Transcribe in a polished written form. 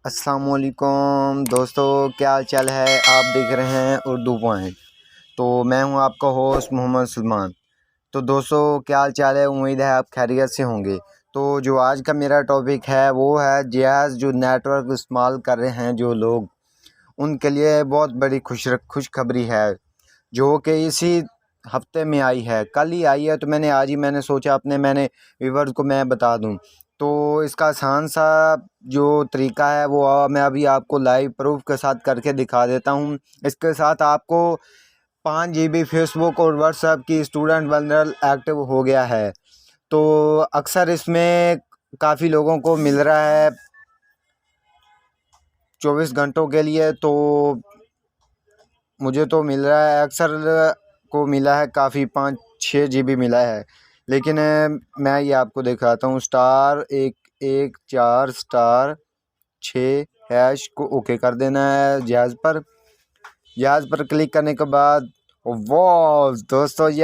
अस्सलामुअलैकुम दोस्तों, क्या हाल चाल है। आप देख रहे हैं उर्दू पॉइंट। तो मैं हूं आपका होस्ट मोहम्मद सलमान। तो दोस्तों, क्या हाल चाल है। उम्मीद है आप खैरियत से होंगे। तो जो आज का मेरा टॉपिक है वो है जहाज़ जो नेटवर्क इस्तेमाल कर रहे हैं जो लोग, उनके लिए बहुत बड़ी खुशखबरी है जो कि इसी हफ्ते में आई है। कल ही आई है, तो मैंने सोचा मैंने व्यूवर्स को मैं बता दूं। तो इसका आसान सा जो तरीका है वो मैं अभी आपको लाइव प्रूफ के साथ करके दिखा देता हूं। इसके साथ आपको 5 GB फेसबुक और व्हाट्सएप की स्टूडेंट बंडल एक्टिव हो गया है। तो अक्सर इसमें काफ़ी लोगों को मिल रहा है 24 घंटों के लिए। तो मुझे तो मिल रहा है, अक्सर को मिला है काफ़ी 5-6 GB मिला है। लेकिन मैं ये आपको दिखाता हूँ। *114*6# को ओके कर देना है जहाज़ पर। क्लिक करने के बाद वाह दोस्तों, ये